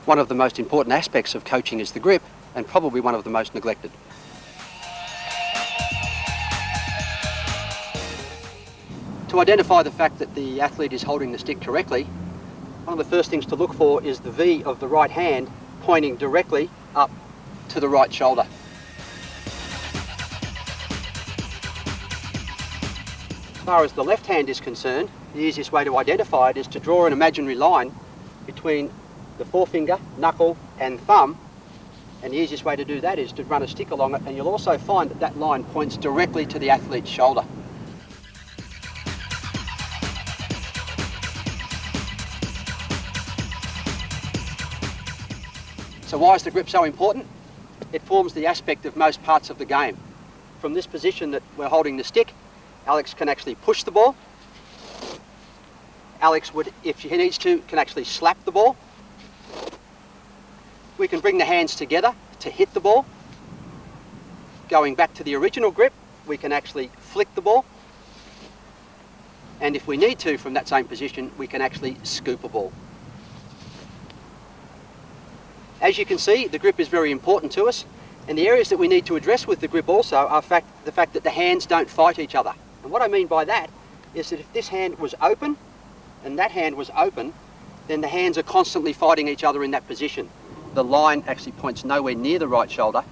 One of the most important aspects of coaching is the grip, and probably one of the most neglected. To identify the fact that the athlete is holding the stick correctly, one of the first things to look for is the V of the right hand pointing directly up to the right shoulder. As far as the left hand is concerned, the easiest way to identify it is to draw an imaginary line between the forefinger, knuckle and thumb, and the easiest way to do that is to run a stick along it, and you'll also find that that line points directly to the athlete's shoulder. So why is the grip so important? It forms the aspect of most parts of the game. From this position that we're holding the stick, Alex can actually push the ball. Alex would, if he needs to, can actually slap the ball. We can bring the hands together to hit the ball. Going back to the original grip, we can actually flick the ball. And if we need to, from that same position, we can actually scoop a ball. As you can see, the grip is very important to us, and the areas that we need to address with the grip also are the fact that the hands don't fight each other. And what I mean by that is that if this hand was open and that hand was open, then the hands are constantly fighting each other in that position. The line actually points nowhere near the right shoulder,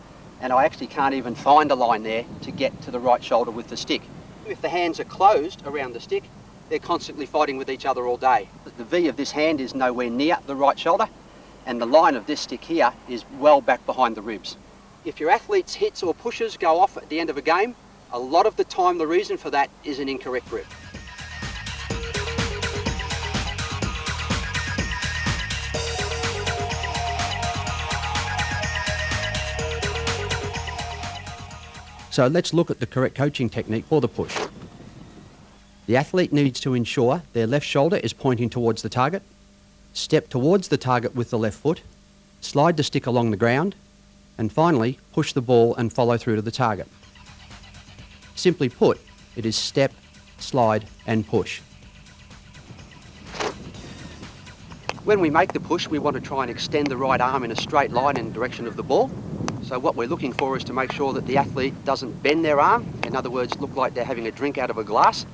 and I actually can't even find a line there to get to the right shoulder with the stick. If the hands are closed around the stick, they're constantly fighting with each other all day. The V of this hand is nowhere near the right shoulder, and the line of this stick here is well back behind the ribs. If your athlete's hits or pushes go off at the end of a game, a lot of the time the reason for that is an incorrect grip. So let's look at the correct coaching technique for the push. The athlete needs to ensure their left shoulder is pointing towards the target, step towards the target with the left foot, slide the stick along the ground, and finally push the ball and follow through to the target. Simply put, it is step, slide and push. When we make the push, we want to try and extend the right arm in a straight line in the direction of the ball. So what we're looking for is to make sure that the athlete doesn't bend their arm, in other words, look like they're having a drink out of a glass.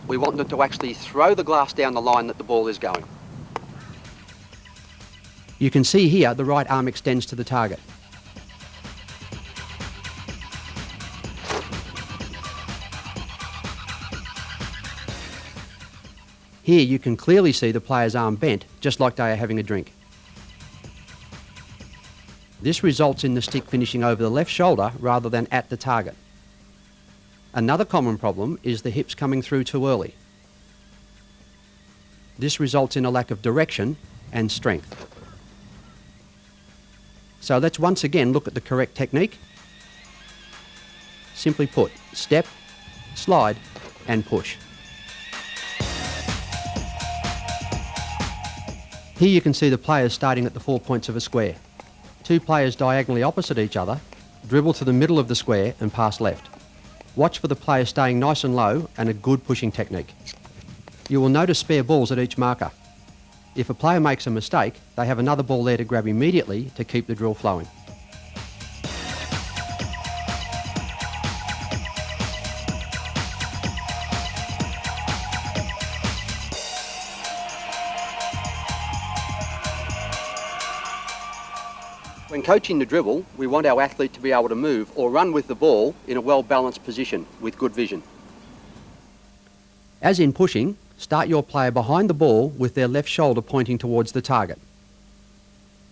We want them to actually throw the glass down the line that the ball is going. You can see here the right arm extends to the target. Here you can clearly see the player's arm bent, just like they are having a drink. This results in the stick finishing over the left shoulder rather than at the target. Another common problem is the hips coming through too early. This results in a lack of direction and strength. So let's once again look at the correct technique. Simply put, step, slide and push. Here you can see the players starting at the 4 points of a square. Two players diagonally opposite each other dribble to the middle of the square and pass left. Watch for the player staying nice and low and a good pushing technique. You will notice spare balls at each marker. If a player makes a mistake, they have another ball there to grab immediately to keep the drill flowing. When coaching the dribble, we want our athlete to be able to move or run with the ball in a well-balanced position with good vision. As in pushing, start your player behind the ball with their left shoulder pointing towards the target.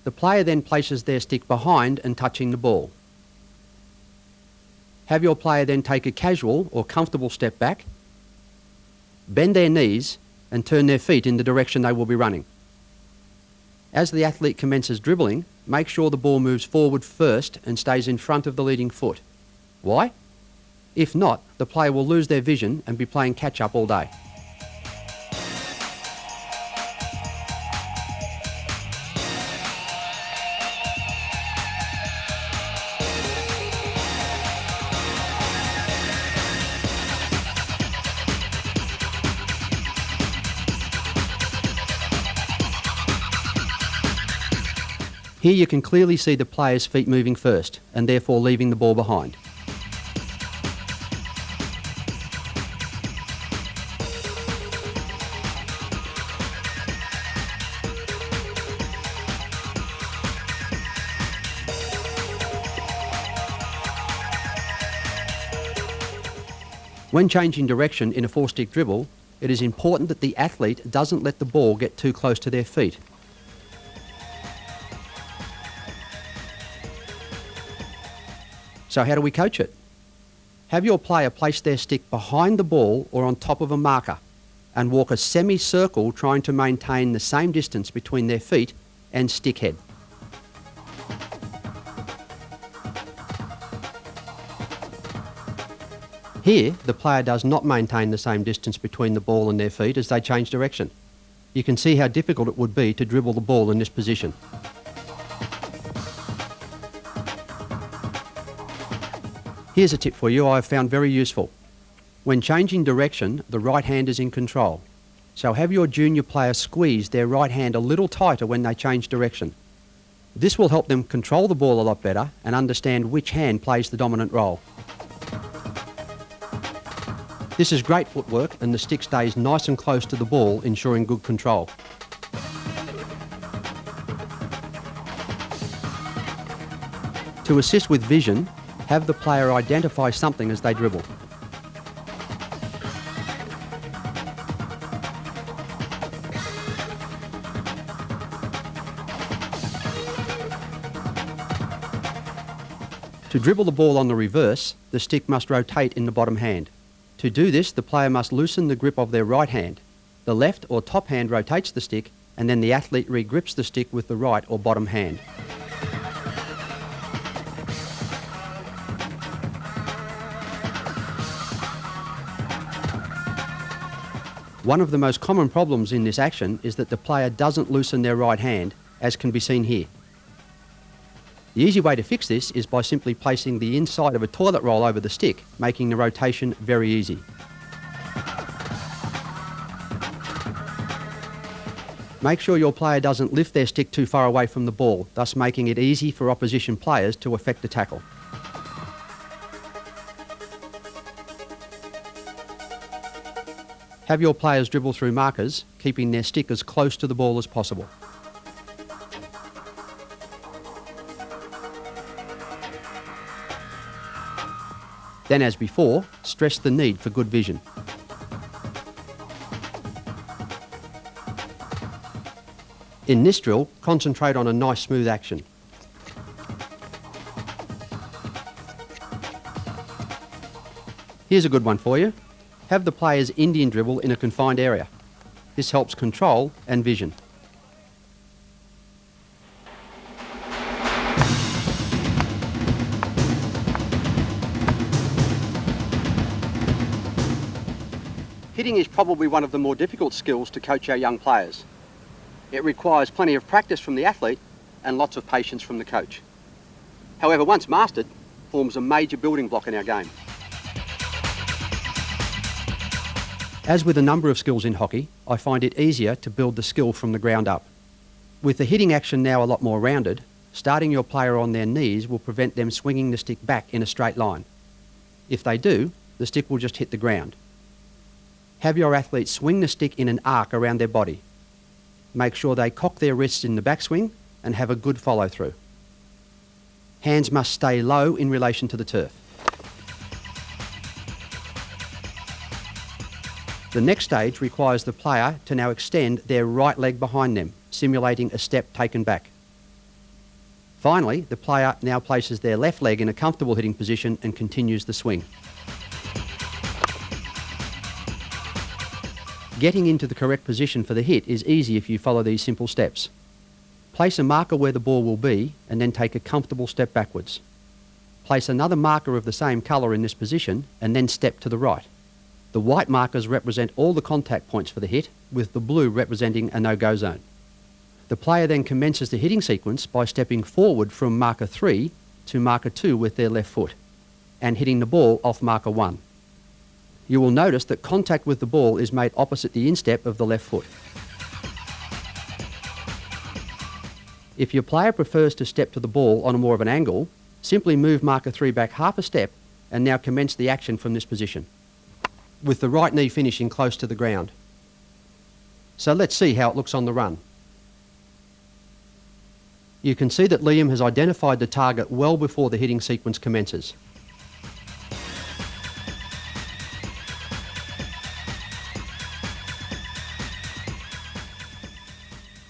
The player then places their stick behind and touching the ball. Have your player then take a casual or comfortable step back, bend their knees and turn their feet in the direction they will be running. As the athlete commences dribbling, make sure the ball moves forward first and stays in front of the leading foot. Why? If not, the player will lose their vision and be playing catch-up all day. Here you can clearly see the player's feet moving first and therefore leaving the ball behind. When changing direction in a four-stick dribble, it is important that the athlete doesn't let the ball get too close to their feet. So how do we coach it? Have your player place their stick behind the ball or on top of a marker and walk a semi-circle trying to maintain the same distance between their feet and stick head. Here, the player does not maintain the same distance between the ball and their feet as they change direction. You can see how difficult it would be to dribble the ball in this position. Here's a tip for you I've found very useful. When changing direction, the right hand is in control. So have your junior player squeeze their right hand a little tighter when they change direction. This will help them control the ball a lot better and understand which hand plays the dominant role. This is great footwork and the stick stays nice and close to the ball, ensuring good control. To assist with vision, have the player identify something as they dribble. To dribble the ball on the reverse, the stick must rotate in the bottom hand. To do this, the player must loosen the grip of their right hand. The left or top hand rotates the stick, and then the athlete re-grips the stick with the right or bottom hand. One of the most common problems in this action is that the player doesn't loosen their right hand, as can be seen here. The easy way to fix this is by simply placing the inside of a toilet roll over the stick, making the rotation very easy. Make sure your player doesn't lift their stick too far away from the ball, thus making it easy for opposition players to effect a tackle. Have your players dribble through markers, keeping their stick as close to the ball as possible. Then, as before, stress the need for good vision. In this drill, concentrate on a nice smooth action. Here's a good one for you. Have the players Indian dribble in a confined area. This helps control and vision. Hitting is probably one of the more difficult skills to coach our young players. It requires plenty of practice from the athlete and lots of patience from the coach. However, once mastered, forms a major building block in our game. As with a number of skills in hockey, I find it easier to build the skill from the ground up. With the hitting action now a lot more rounded, starting your player on their knees will prevent them swinging the stick back in a straight line. If they do, the stick will just hit the ground. Have your athletes swing the stick in an arc around their body. Make sure they cock their wrists in the backswing and have a good follow through. Hands must stay low in relation to the turf. The next stage requires the player to now extend their right leg behind them, simulating a step taken back. Finally, the player now places their left leg in a comfortable hitting position and continues the swing. Getting into the correct position for the hit is easy if you follow these simple steps. Place a marker where the ball will be and then take a comfortable step backwards. Place another marker of the same colour in this position and then step to the right. The white markers represent all the contact points for the hit, with the blue representing a no-go zone. The player then commences the hitting sequence by stepping forward from marker 3 to marker 2 with their left foot and hitting the ball off marker 1. You will notice that contact with the ball is made opposite the instep of the left foot. If your player prefers to step to the ball on more of an angle, simply move marker 3 back half a step and now commence the action from this position, with the right knee finishing close to the ground. So let's see how it looks on the run. You can see that Liam has identified the target well before the hitting sequence commences.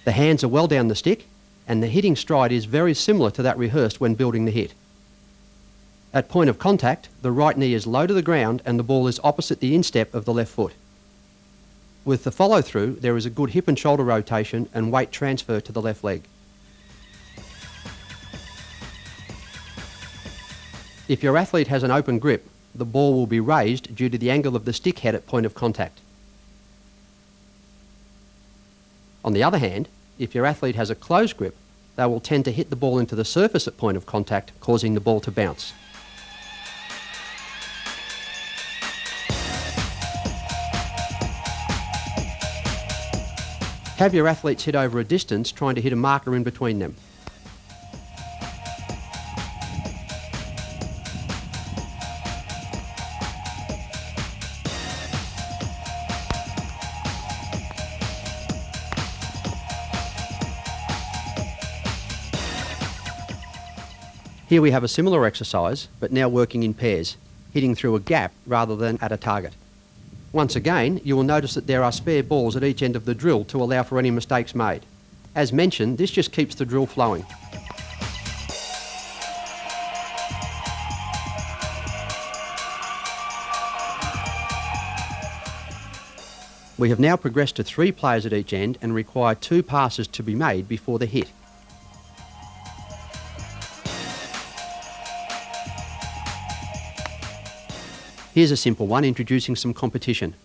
The hands are well down the stick, and the hitting stride is very similar to that rehearsed when building the hit. At point of contact, the right knee is low to the ground and the ball is opposite the instep of the left foot. With the follow-through, there is a good hip and shoulder rotation and weight transfer to the left leg. If your athlete has an open grip, the ball will be raised due to the angle of the stick head at point of contact. On the other hand, if your athlete has a closed grip, they will tend to hit the ball into the surface at point of contact, causing the ball to bounce. Have your athletes hit over a distance, trying to hit a marker in between them. Here we have a similar exercise, but now working in pairs, hitting through a gap rather than at a target. Once again, you will notice that there are spare balls at each end of the drill to allow for any mistakes made. As mentioned, this just keeps the drill flowing. We have now progressed to 3 players at each end and require 2 passes to be made before the hit. Here's a simple one introducing some competition.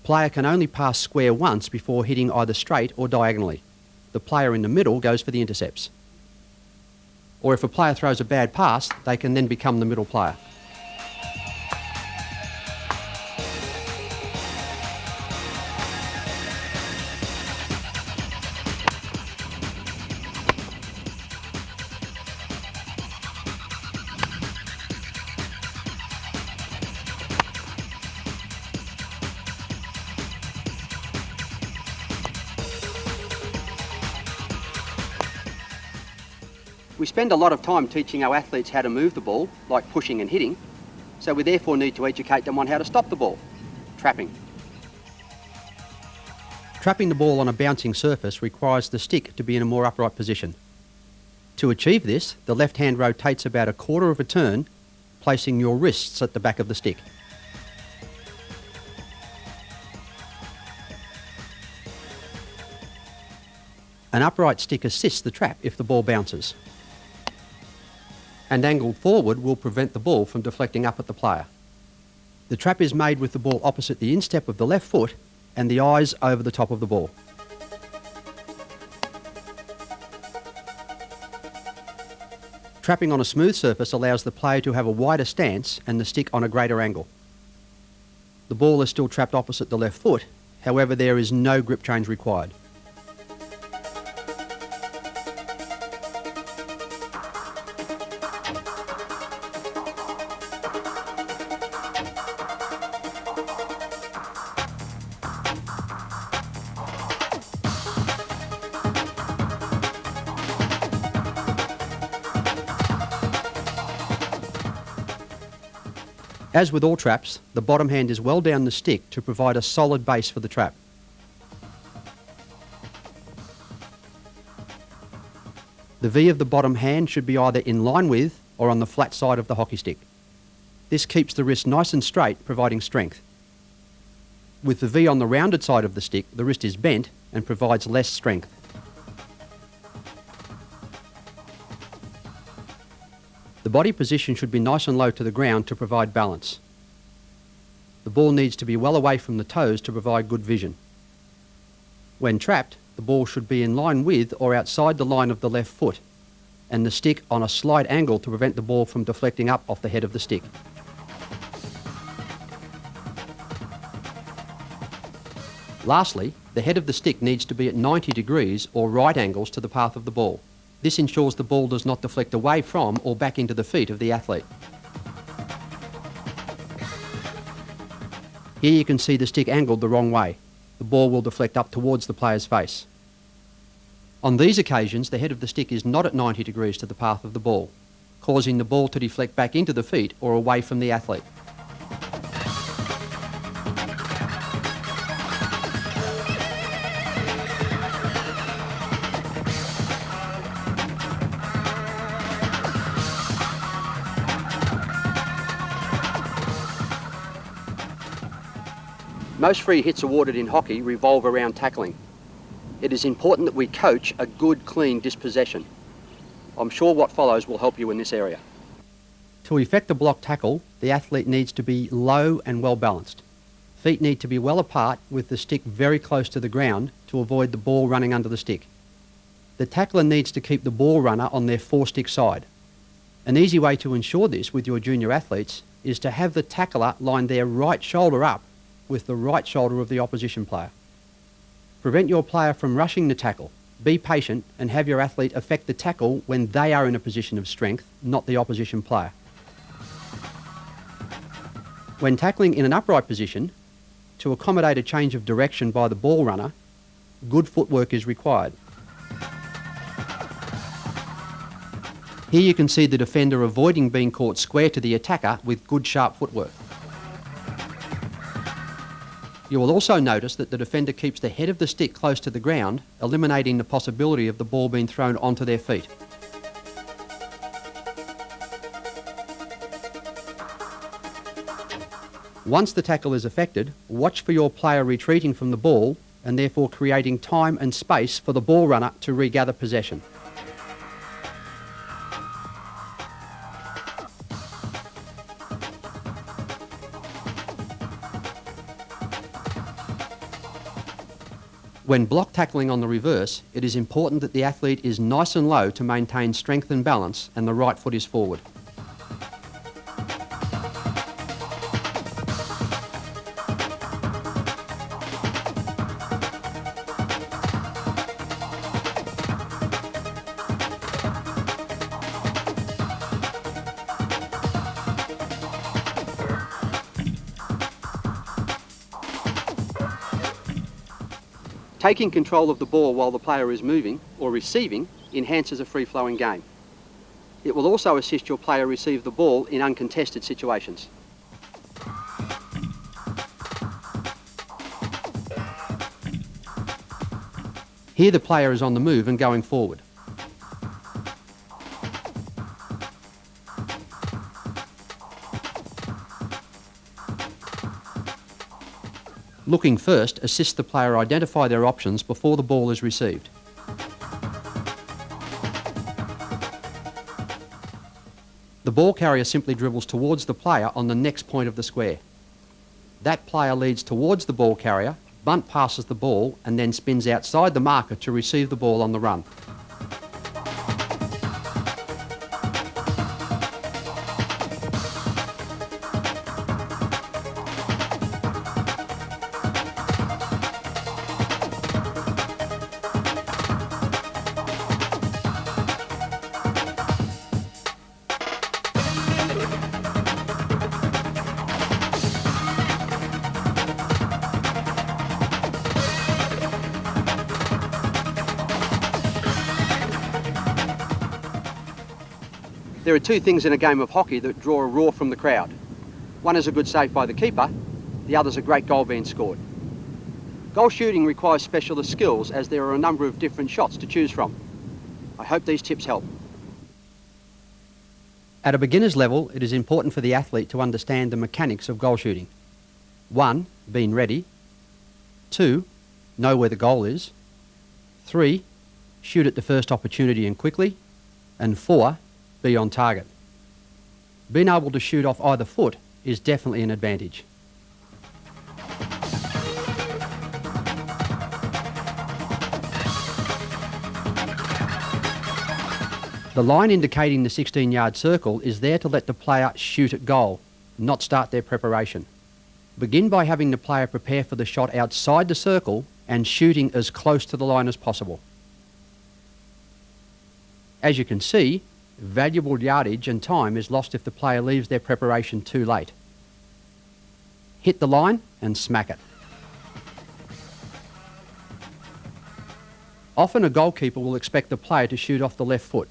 Player can only pass square once before hitting either straight or diagonally. The player in the middle goes for the intercepts. Or if a player throws a bad pass, they can then become the middle player. We spend a lot of time teaching our athletes how to move the ball, like pushing and hitting, so we therefore need to educate them on how to stop the ball, trapping. Trapping the ball on a bouncing surface requires the stick to be in a more upright position. To achieve this, the left hand rotates about 1/4 of a turn, placing your wrists at the back of the stick. An upright stick assists the trap if the ball bounces, and angled forward will prevent the ball from deflecting up at the player. The trap is made with the ball opposite the instep of the left foot and the eyes over the top of the ball. Trapping on a smooth surface allows the player to have a wider stance and the stick on a greater angle. The ball is still trapped opposite the left foot, however there is no grip change required. As with all traps, the bottom hand is well down the stick to provide a solid base for the trap. The V of the bottom hand should be either in line with or on the flat side of the hockey stick. This keeps the wrist nice and straight, providing strength. With the V on the rounded side of the stick, the wrist is bent and provides less strength. The body position should be nice and low to the ground to provide balance. The ball needs to be well away from the toes to provide good vision. When trapped, the ball should be in line with or outside the line of the left foot, and the stick on a slight angle to prevent the ball from deflecting up off the head of the stick. Lastly, the head of the stick needs to be at 90 degrees or right angles to the path of the ball. This ensures the ball does not deflect away from or back into the feet of the athlete. Here you can see the stick angled the wrong way. The ball will deflect up towards the player's face. On these occasions, the head of the stick is not at 90 degrees to the path of the ball, causing the ball to deflect back into the feet or away from the athlete. Most free hits awarded in hockey revolve around tackling. It is important that we coach a good, clean dispossession. I'm sure what follows will help you in this area. To effect a block tackle, the athlete needs to be low and well balanced. Feet need to be well apart with the stick very close to the ground to avoid the ball running under the stick. The tackler needs to keep the ball runner on their four-stick side. An easy way to ensure this with your junior athletes is to have the tackler line their right shoulder up with the right shoulder of the opposition player. Prevent your player from rushing the tackle. Be patient and have your athlete effect the tackle when they are in a position of strength, not the opposition player. When tackling in an upright position, to accommodate a change of direction by the ball runner, good footwork is required. Here you can see the defender avoiding being caught square to the attacker with good sharp footwork. You will also notice that the defender keeps the head of the stick close to the ground, eliminating the possibility of the ball being thrown onto their feet. Once the tackle is effected, watch for your player retreating from the ball and therefore creating time and space for the ball runner to regather possession. When block tackling on the reverse, it is important that the athlete is nice and low to maintain strength and balance and the right foot is forward. Taking control of the ball while the player is moving or receiving enhances a free-flowing game. It will also assist your player receive the ball in uncontested situations. Here the player is on the move and going forward. Looking first assists the player identify their options before the ball is received. The ball carrier simply dribbles towards the player on the next point of the square. That player leads towards the ball carrier, bunt passes the ball and then spins outside the marker to receive the ball on the run. There are two things in a game of hockey that draw a roar from the crowd. One is a good save by the keeper, the other is a great goal being scored. Goal shooting requires specialist skills as there are a number of different shots to choose from. I hope these tips help. At a beginner's level, it is important for the athlete to understand the mechanics of goal shooting. 1. Being ready. 2. Know where the goal is. 3. Shoot at the first opportunity and quickly. And 4. Be on target. Being able to shoot off either foot is definitely an advantage. The line indicating the 16-yard circle is there to let the player shoot at goal, not start their preparation. Begin by having the player prepare for the shot outside the circle and shooting as close to the line as possible. As you can see, valuable yardage and time is lost if the player leaves their preparation too late. Hit the line and smack it. Often a goalkeeper will expect the player to shoot off the left foot,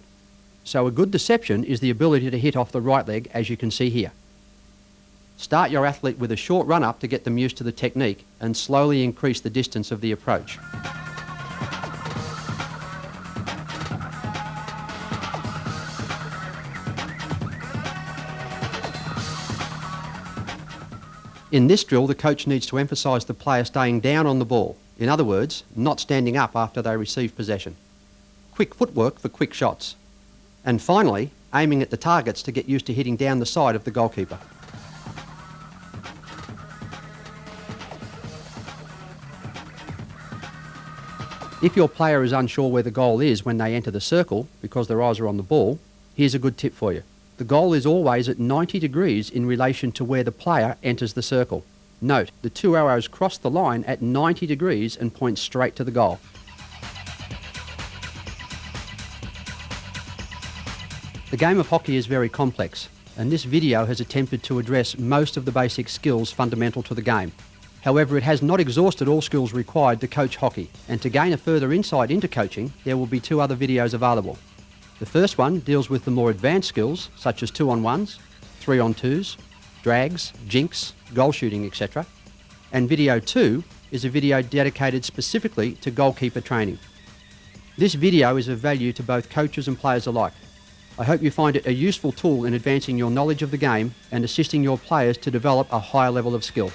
so a good deception is the ability to hit off the right leg, as you can see here. Start your athlete with a short run-up to get them used to the technique and slowly increase the distance of the approach. In this drill, the coach needs to emphasise the player staying down on the ball. In other words, not standing up after they receive possession. Quick footwork for quick shots. And finally, aiming at the targets to get used to hitting down the side of the goalkeeper. If your player is unsure where the goal is when they enter the circle because their eyes are on the ball, here's a good tip for you. The goal is always at 90 degrees in relation to where the player enters the circle. Note, the two arrows cross the line at 90 degrees and point straight to the goal. The game of hockey is very complex, and this video has attempted to address most of the basic skills fundamental to the game. However, it has not exhausted all skills required to coach hockey, and to gain a further insight into coaching, there will be 2 other videos available. The first one deals with the more advanced skills, such as 2-on-1s, 3-on-2s, drags, jinks, goal shooting, etc. And video 2 is a video dedicated specifically to goalkeeper training. This video is of value to both coaches and players alike. I hope you find it a useful tool in advancing your knowledge of the game and assisting your players to develop a higher level of skill.